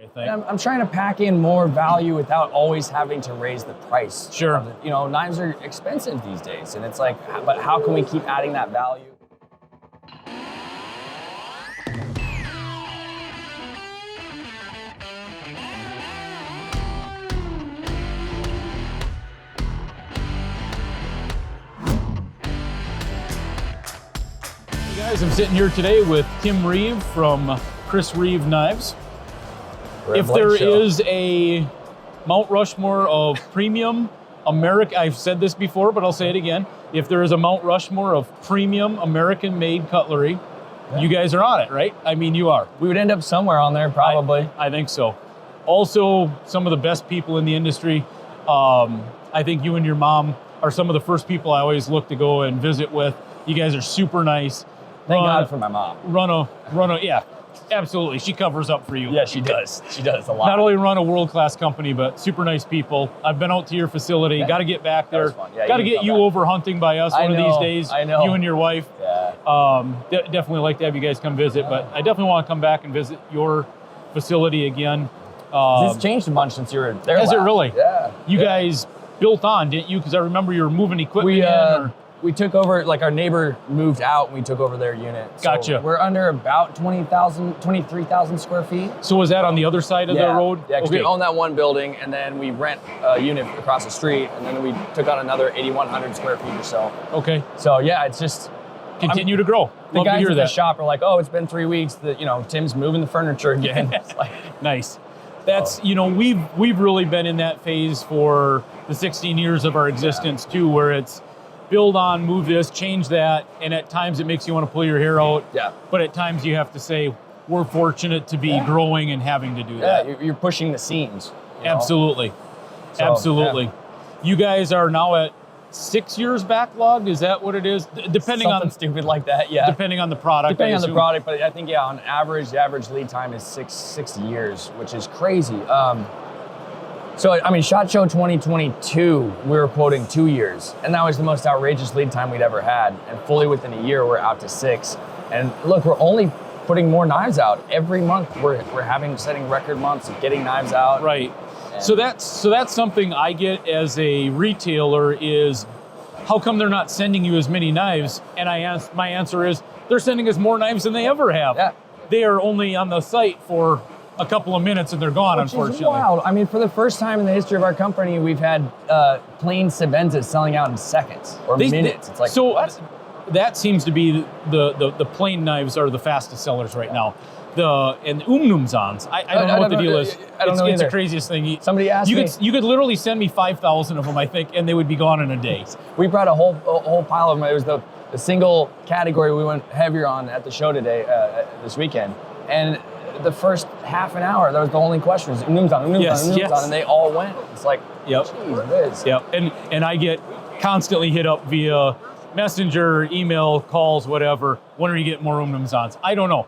I'm trying to pack in more value without always having to raise the price. Sure. You know, knives are expensive these days, and it's like, but how can we keep adding that value? Hey guys, I'm sitting here today with Tim Reeve from Reeve Knives. If there is a Mount Rushmore of premium American, I've said this before, but I'll say it again. If there is a Mount Rushmore of premium American-made cutlery, you guys are on it, right? I mean, you are. We would end up somewhere on there, probably. I think so. Also, some of the best people in the industry. I think you and your mom are some of the first people I always look to go and visit with. You guys are super nice. Thank God for my mom. Yeah, absolutely. She covers up for you. Yeah, she does. She does a lot. Not only run a world-class company, but super nice people. I've been out to your facility. Yeah. Got to get back there. Yeah, got to get you over hunting by us one of these days. I know. You and your wife. Yeah. Definitely like to have you guys come visit, but I definitely want to come back and visit your facility again. It's changed a bunch since you were there. Has it really? Yeah. You guys built on, didn't you? Because I remember you were moving equipment We took over, like our neighbor moved out and we took over their unit. So Gotcha. We're under about 23,000 square feet. So was that on the other side of the road? Yeah, because we own that one building and then we rent a unit across the street and then we took on another 8,100 square feet or so. Okay. So yeah, it's just... Continue to grow. The Love to guys hear at the that. shop are like, oh, it's been 3 weeks that, Tim's moving the furniture again. It's like, nice. That's, we've really been in that phase for the 16 years of our existence too, where it's build on, move this, change that, and at times it makes you want to pull your hair out. Yeah. But at times you have to say, we're fortunate to be growing and having to do that. Yeah, you're pushing the seams. Absolutely. So, Absolutely. yeah. You guys are now at 6 years backlog? Is that what it is? Depending Something stupid like that, yeah. Depending on the product. Depending on the product, but I think, on average, the average lead time is six years, which is crazy. SHOT Show 2022, we were quoting 2 years, and that was the most outrageous lead time we'd ever had. And fully within a year, we're out to 6. And look, we're only putting more knives out every month. We're setting record months of getting knives out. Right. So that's something I get as a retailer is, how come they're not sending you as many knives? And my answer is, they're sending us more knives than they ever have. Yeah. They are only on the site for a couple of minutes and they're gone, unfortunately. Which is wild. I mean, for the first time in the history of our company, we've had plain Sebenzas selling out in seconds or minutes. It's like, so what? That seems to be the plain knives are the fastest sellers right now. And Umnumzans, I don't know what the deal is. I don't know It's either. the craziest thing. Somebody asked me. You could literally send me 5,000 of them, I think, and they would be gone in a day. We brought a whole pile of them. It was the single category we went heavier on at the show today, this weekend. And the first half an hour, that was the only question. Was Umnumzan, Yes. and they all went. It's like, Yep. geez whiz. Yep. And I get constantly hit up via messenger, email, calls, whatever. When are you getting more Umnumzans? I don't know.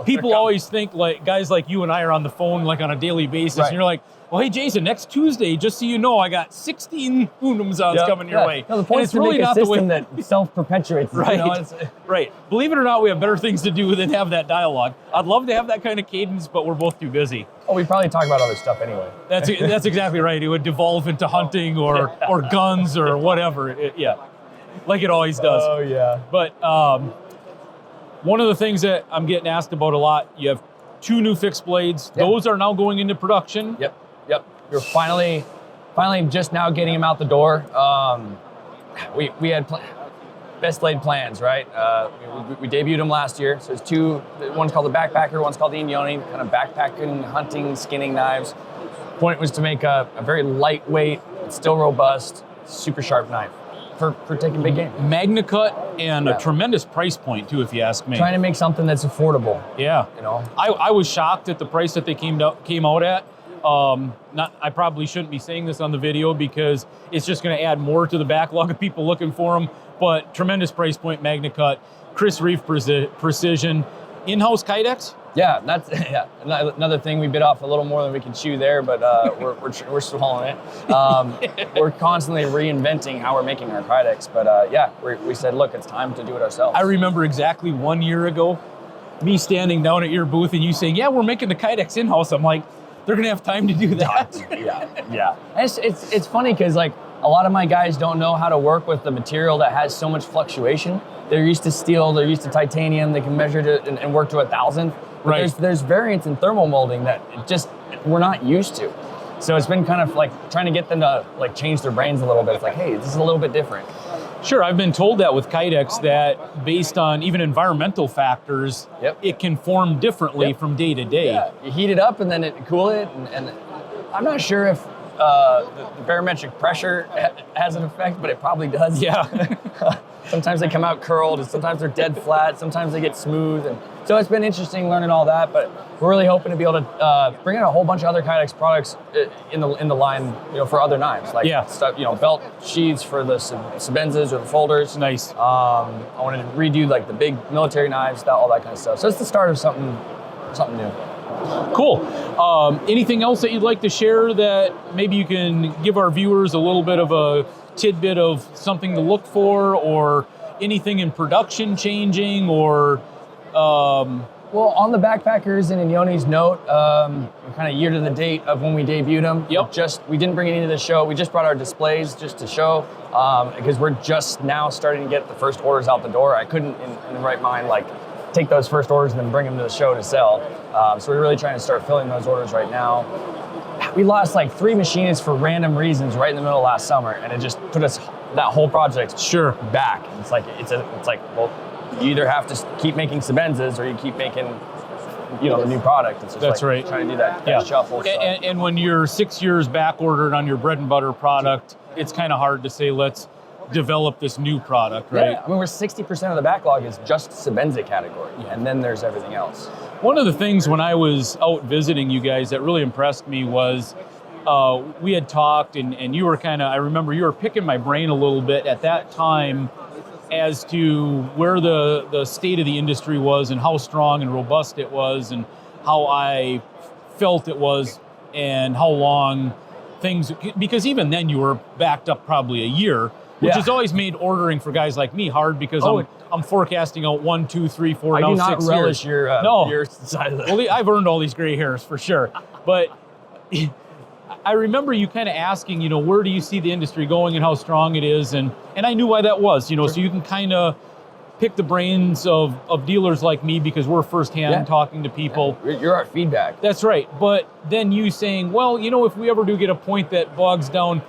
People always think like guys like you and I are on the phone like on a daily basis, and you're like, well, hey Jason, next Tuesday, just so you know, I got 16 Umnumzans coming your way. No, the point is to make a system that self-perpetuates. Right. Right. Believe it or not, we have better things to do than have that dialogue. I'd love to have that kind of cadence, but we're both too busy. Oh, we probably talk about other stuff anyway. That's exactly right. It would devolve into hunting or guns or whatever. Like it always does. Oh yeah. But one of the things that I'm getting asked about a lot, you have 2 new fixed blades. Yep. Those are now going into production. Yep. We're finally just now getting them out the door. We had best laid plans, right? We debuted them last year. So there's 2. One's called the Backpacker, one's called the Inyoni, kind of backpacking, hunting, skinning knives. Point was to make a very lightweight, still robust, super sharp knife for taking big game. Magna cut and a tremendous price point too, if you ask me. Trying to make something that's affordable. Yeah. I was shocked at the price that they came out at. I probably shouldn't be saying this on the video because it's just going to add more to the backlog of people looking for them. But tremendous price point, Magna cut, Reeve precision, in-house Kydex. Yeah, that's another thing. We bit off a little more than we can chew there, but we're swallowing it. We're constantly reinventing how we're making our Kydex, but we said, look, it's time to do it ourselves. I remember exactly 1 year ago, me standing down at your booth and you saying, yeah, we're making the Kydex in-house. I'm like, they're gonna have time to do that. Yeah. And it's funny because like a lot of my guys don't know how to work with the material that has so much fluctuation. They're used to steel, they're used to titanium, they can measure it and work to 1,000. Right. There's variants in thermal molding that we're not used to. So it's been kind of like trying to get them to like change their brains a little bit. It's like, hey, this is a little bit different. Sure, I've been told that with Kydex that based on even environmental factors, it can form differently from day to day. Yeah, you heat it up and then cool it, and I'm not sure if the barometric pressure has an effect, but it probably does. Yeah. Sometimes they come out curled, and sometimes they're dead flat. Sometimes they get smooth, and so it's been interesting learning all that. But we're really hoping to be able to bring in a whole bunch of other Kydex products in the line, for other knives, like stuff, belt sheaths for the Sebenzas or the folders. Nice. I wanted to redo like the big military knives, all that kind of stuff. So it's the start of something new. Cool. Anything else that you'd like to share that maybe you can give our viewers a little bit of a tidbit of something to look for, or anything in production changing, or well, on the backpackers and in Yoni's note, kind of year to the date of when we debuted them. We didn't bring any to the show. We just brought our displays just to show, because we're just now starting to get the first orders out the door. I couldn't in the right mind like take those first orders and then bring them to the show to sell. So we're really trying to start filling those orders right now. We lost like 3 machinists for random reasons right in the middle of last summer, and it just put us that whole project back. It's like well, you either have to keep making Sebenzas or you keep making the new product. It's just That's like right. Trying to do that shuffle. And when you're 6 years back ordered on your bread and butter product, it's kind of hard to say let's develop this new product, right? Yeah, I mean, we're 60% of the backlog is just Sebenza category, and then there's everything else. One of the things when I was out visiting you guys that really impressed me was we had talked, and you were I remember you were picking my brain a little bit at that time as to where the state of the industry was and how strong and robust it was and how I felt it was and how long things, because even then you were backed up probably a year, which has always made ordering for guys like me hard because I'm forecasting out 1, 2, 3, 4, now 6 years. I do not relish your side of that. Well, I've earned all these gray hairs for sure. But I remember you kind of asking, where do you see the industry going and how strong it is? And I knew why that was, so you can kind of pick the brains of dealers like me because we're firsthand talking to people. You're our feedback. That's right. But then you saying, well, if we ever do get a point that bogs down,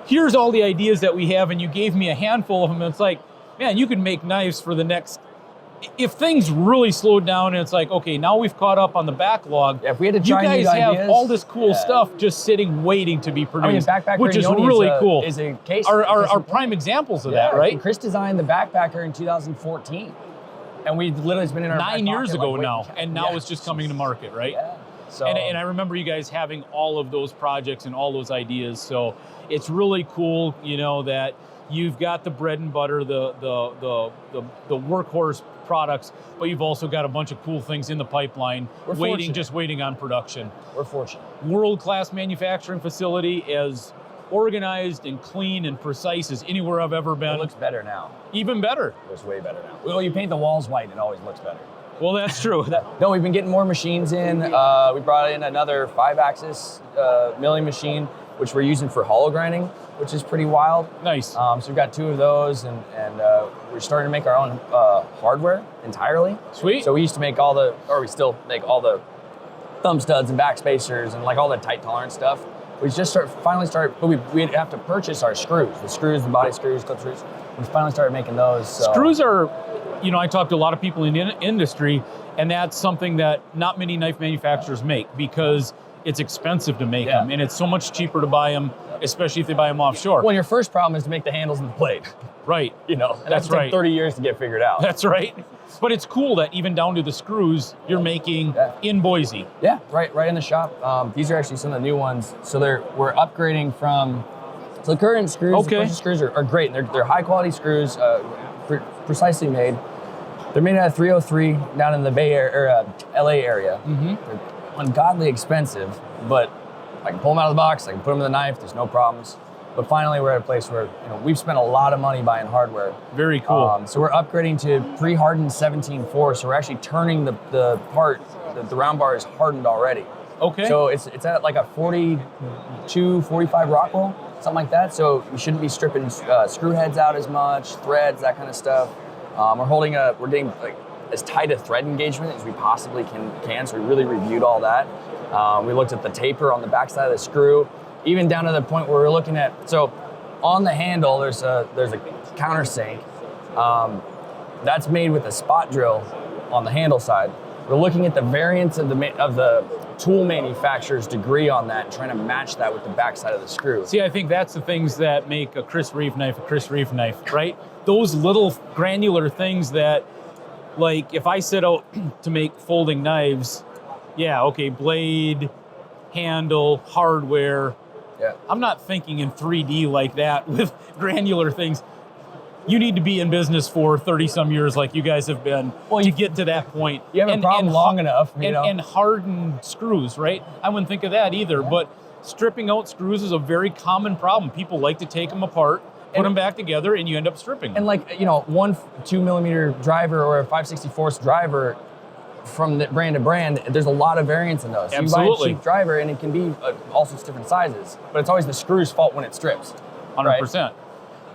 here's all the ideas that we have, and you gave me a handful of them, and it's like, man, you could make knives for the next, if things really slowed down and it's like, okay, now we've caught up on the backlog. Yeah, if we had to try you guys new have ideas, all this cool stuff just sitting, waiting to be produced, Backpacker which is Yoni really cool. Is a case are prime examples of that, right? Chris designed the Backpacker in 2014, and we literally it's been in our 9 years ago now, and now Yeah. it's just coming to market, right? Yeah. So, and I remember you guys having all of those projects and all those ideas. So it's really cool, that you've got the bread and butter, the workhorse products, but you've also got a bunch of cool things in the pipeline, just waiting on production. We're fortunate. World-class manufacturing facility, as organized and clean and precise as anywhere I've ever been. It looks better now. Even better. It looks way better now. Well, you paint the walls white, it always looks better. Well, that's true. No, we've been getting more machines in. We brought in another 5-axis milling machine, which we're using for hollow grinding, which is pretty wild. Nice. So we've got 2 of those, and we're starting to make our own hardware entirely. Sweet. So we used to make we still make all the thumb studs and back spacers and like all the tight tolerance stuff. We just finally started, but we'd have to purchase our screws, the body screws, clip screws. We finally started making those. So. Screws are, I talk to a lot of people in the industry, and that's something that not many knife manufacturers make because it's expensive to make them, and it's so much cheaper to buy them, especially if they buy them offshore. Well, your first problem is to make the handles and the blade. Right. And that's right. 30 years to get figured out. That's right. But it's cool that even down to the screws you're making in Boise. Yeah, right in the shop. These are actually some of the new ones. So we're upgrading from. So the current screws, the screws are great. They're high quality screws, precisely made. They're made out of 303 down in the Bay Area, or LA area. Mm-hmm. They're ungodly expensive, but I can pull them out of the box. I can put them in the knife. There's no problems. But finally, we're at a place where we've spent a lot of money buying hardware. Very cool. So we're upgrading to pre-hardened 17.4. So we're actually turning the part. The round bar is hardened already. Okay. So it's at like a 42, 45 rock roll, something like that. So you shouldn't be stripping screw heads out as much, threads, that kind of stuff. We're getting like as tight a thread engagement as we possibly can. So we really reviewed all that. We looked at the taper on the backside of the screw, even down to the point where we're looking at, so on the handle, there's a countersink. That's made with a spot drill on the handle side. We're looking at the variance of the tool manufacturer's degree on that, and trying to match that with the backside of the screw. See, I think that's the things that make a Chris Reeve knife a Chris Reeve knife, right? Those little granular things that, like, if I set out to make folding knives, yeah, okay, blade, handle, hardware. Yeah. I'm not thinking in 3D like that with granular things. You need to be in business for 30 some years like you guys have been to get to that point. You have a problem long enough, you know? And hardened screws, right? I wouldn't think of that either, but stripping out screws is a very common problem. People like to take them apart, put them back together, and you end up stripping them. And like, you know, 2 millimeter driver or a 5/64 driver, from the brand to brand, there's a lot of variance in those. So Absolutely. you buy a cheap driver and it can be all sorts of different sizes, but it's always the screw's fault when it strips. 100%. Right?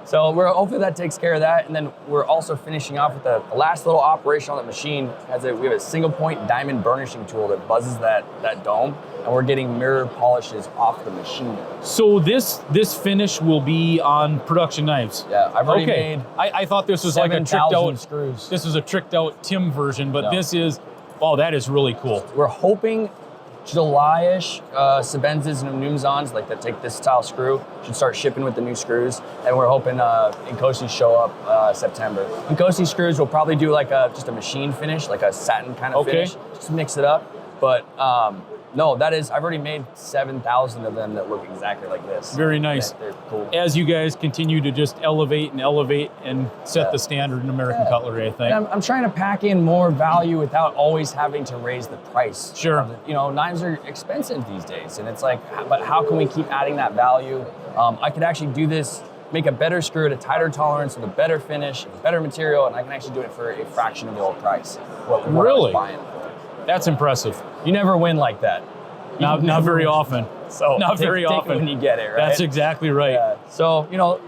So hopefully that takes care of that. And then we're also finishing off with the last little operation on the machine. We have a single point diamond burnishing tool that buzzes that dome, and we're getting mirror polishes off the machine. So this finish will be on production knives. Yeah, I've already made. I thought this was like a tricked out screws. This was a tricked out Tim version, but this is, wow, that is really cool. We're hoping July-ish, Sebenzes and Numzons, like that take this style screw, should start shipping with the new screws. And we're hoping Inkosi show up September. Inkosi screws will probably do like just a machine finish, like a satin kind of finish, just mix it up. But no, I've already made 7,000 of them that look exactly like this. Very nice. They're cool. As you guys continue to just elevate and set the standard in American cutlery, I think. And I'm trying to pack in more value without always having to raise the price. Sure. You know, knives are expensive these days, and it's like, but how can we keep adding that value? I could actually do this, make a better screw at a tighter tolerance with a better finish, better material, and I can actually do it for a fraction of the old price. What I was buying. That's impressive. You never win like that. Not very often. So not very take often it when you get it, right? That's exactly right. Yeah. So, you know,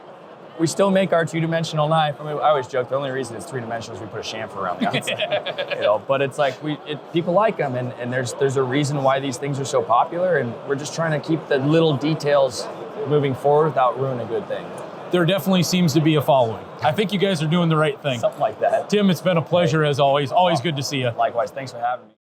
we still make our 2-dimensional knife. I mean, I always joke the only reason it's 3-dimensional is we put a chamfer around the outside. You know, but it's like people like them, and there's a reason why these things are so popular, and we're just trying to keep the little details moving forward without ruining a good thing. There definitely seems to be a following. I think you guys are doing the right thing. Something like that. Tim, it's been a pleasure as always. Always good to see you. Likewise. Thanks for having me.